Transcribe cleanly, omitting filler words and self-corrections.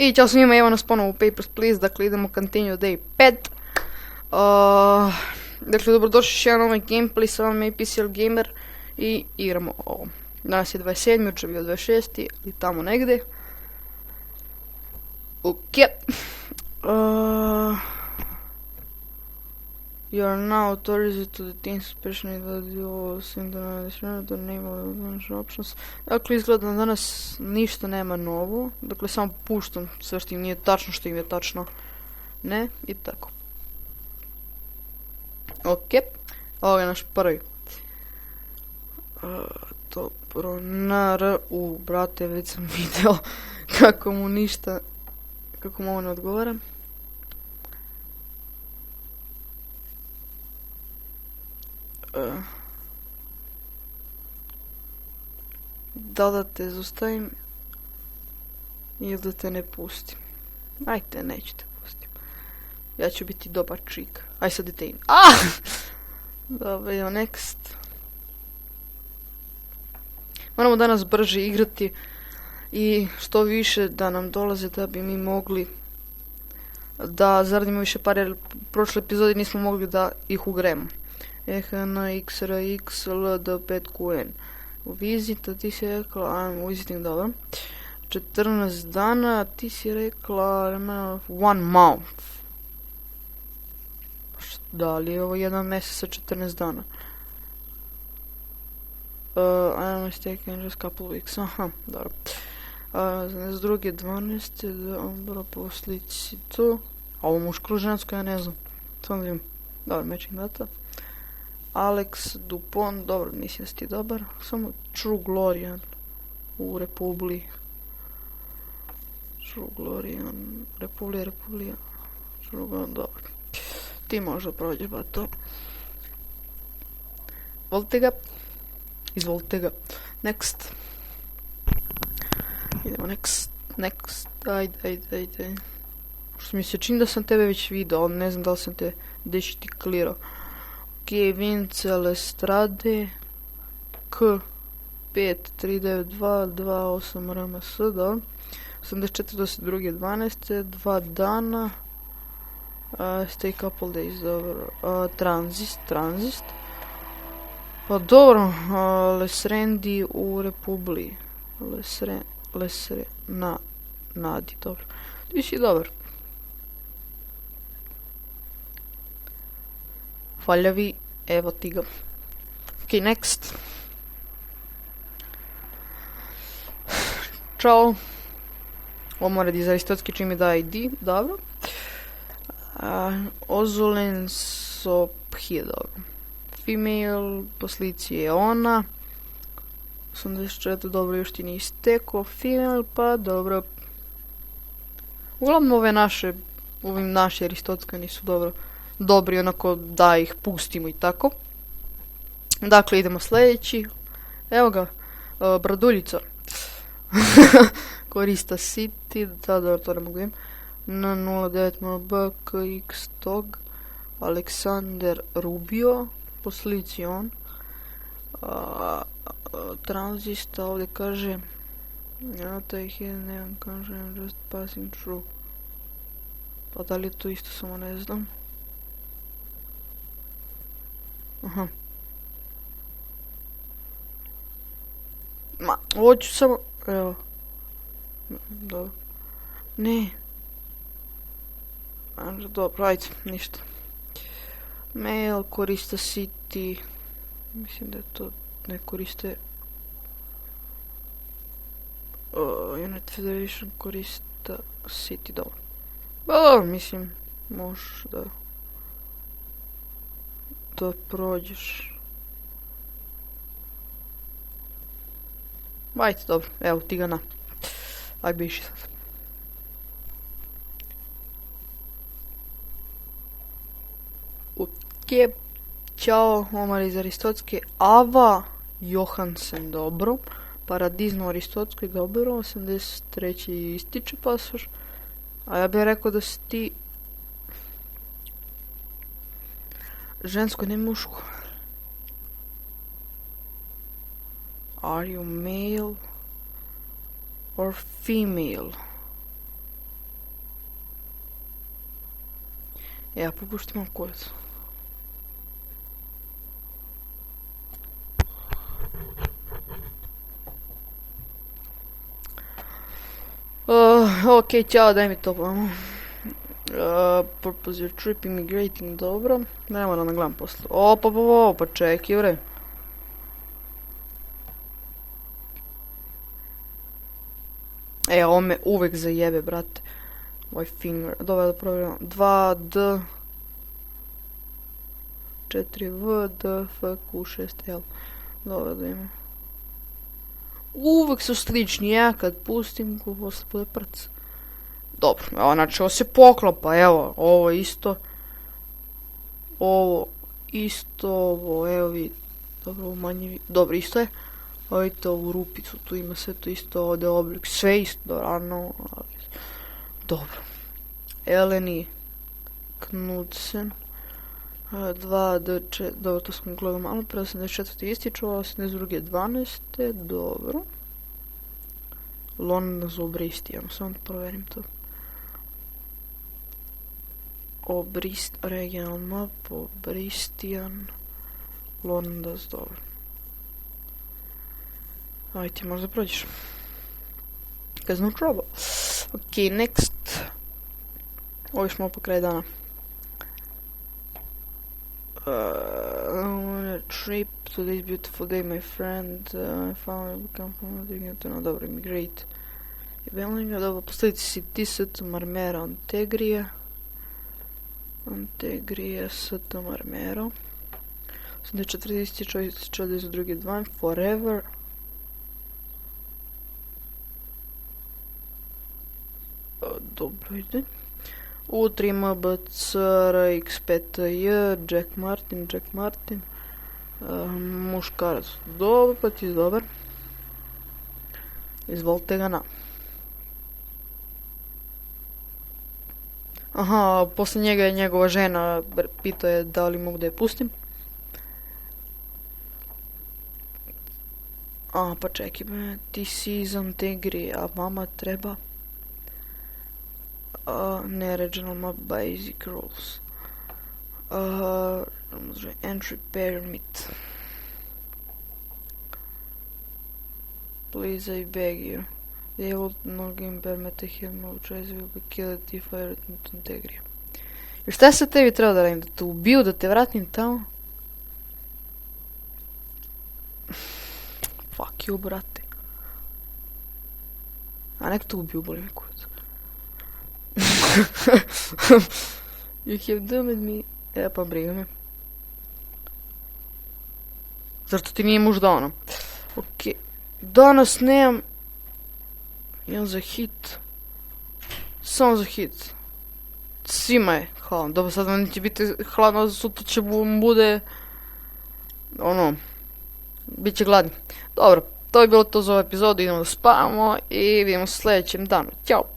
I ćao svima, evo nas ponovo u Papers, Please, dakle idemo continue day 5. Dakle, dobrodošli još jedan ovaj gameplay, sa vama je PCL Gamer i igramo ovo. Danas je 27. jučer bio 26. i tamo negdje. Ok. You are now authorized to the team special value the name of options. Dakle, izgleda da danas ništa nema novo. Dakle, samo puštam sve što im nije tačno, što im je tačno. Ne, i tako. Ok. Ovo je naš prvi. Dobro, brate, već sam video kako mu ništa, kako mu ovo ne odgovara. Da te zaustavim ili da te ne pustim. Ajte, neću te pustim. Ja ću biti dobar čik. Aj sad detain. Dobro, evo next. Moramo danas brže igrati i što više da nam dolaze da bi mi mogli da zaradimo više pare, jer u prošloj epizodi nismo mogli da ih ugremo. EHN, XRX, LD5QN. Vizita, ti si rekla, I'm visiting, dobro. 14 dana, ti si rekla, one month. Da li je ovo jedan mjesec sa 14 dana? I'm mistaken, just couple weeks, aha, dobro. S druge 12, dobro, poslici tu. A ovo muško žensko, ja ne znam. Samo vidim. Dobro, matching data. Alex Dupont, dobro, mislim da si ti dobar. Samo True Glorian u Republi. True Glorian, Republija. True Glorian, dobro. Ti možda prođeš ba to. Volite ga? Izvolite ga. Next. Idemo next. Ajde. Što mi se čini da sam tebe već video, ali ne znam da li sam te dešitiklirao. Ok, Vince Lestrade K539228 RMS, da. 84.22.12, 2 dana. Stay couple days, dobro. Transist. Pa dobro, Lesrendi u Republi. Nadi, dobro. Ti si dobar. Faljavi, evo ti ga. Ok, next. Čao. Ovo mora da je aristotski čim mi da ID, dobro. Ozulen Sophie, dobro. Female, poslici je ona. 84, dobro, još ti nije istekao. Female, pa dobro. Uglavnom ovi naši aristotski nisu dobri, onako da ih pustimo i tako. Dakle, idemo sljedeći. Evo ga, Braduljica. Korista City, da, to ne mogu im. Na 09 MB, KX Tog, Aleksandar Rubio, poslici on. Transista ovdje kaže, ja to ih je, nemam, kaže, I'm just passing through. Pa da li je to isto, samo ne znam. Aha. Ma, hoću samo, evo. Dobro. Ne. Dobro, ajde, ništa. Mail, korista City. Mislim da je to ne koriste. Unit Federation korista City, dobro. Dobro, mislim, možeš da prođeš. Ajde, dobro, evo ti ga na. Aj biši sad. Ok, čao, Omar iz Aristotske. Ava Johansen, dobro. Paradizno Aristotskoj, dobro. 83. ističe pasoš. A ja bih rekao da si ti žensko, ne muško. Are you male or female? Ja popuštim malo kurac. Ok, ćao, daj mi to vamo. Purpose your trip, immigrating, dobro. Ne moram da gledam posle. Pa čekaj, bre. Ovo me uvek zajebe, brate. Ovaj finger. Dobro da provjerim. 2D 4V D F Q 6 L. Dobro da ima. Uvek su slični, ja kad pustim ko posle bude prc. Dobro, evo, znači ovo se poklapa, evo, ovo isto. Ovo isto, ovo, evo vidite. Dobro, ovo manje vidite. Dobro, isto je. Vidite ovu rupicu, tu ima sve to isto, ovdje oblik, sve isto, rano, ali... Dobro. Eleni Knudsen. 2D4, dobro, to smo gledali malo, pre 84. ističu, 82. 12. Dobro. London za Obristijan, samo da provjerim to. Regional map, Obristijan, London, dobro. Ajde, možda prođeš. Cause no trouble. Ok, next. Ovo smo po kraj dana. On a trip to this beautiful day, my friend. I found a company to know, dobro, immigrate. Bellinga, dobro, postaviti si T-set Marmera Antegrija. Antegrija St. Marmero. 84. 42. 2. Forever. Dobro ide. U3 MBC RX5J, Jack Martin. Muškarac, dobro, pa ti dobar. Izvolite ga na. Aha, posle njega je njegova žena, pitao je da li mogu da je pustim. Pa čekaj, ti si iz Antegri, a mama treba... ne regional map, basic rules. Entry permit. Please, I beg you. They will not game permit a hill move choice will be killed if I return to Integrija. I šta se tebi treba da radim? Da te ubiju, da te vratim tamo? Fuck you, brate. A nek te ubiju, boli me kurac. You have doomed me. Pa briga me. Zašto ti nije muž dao ono? Ok. Danas nemam... Imam za hit. Samo za hit. Svima je hladno. Dobro, sad vam neće biti hladno, sutra će bude... Ono... Biće gladni. Dobro, to je bilo to za ovu epizodu. Idemo da spavamo i vidimo se sljedećem danu. Ćao!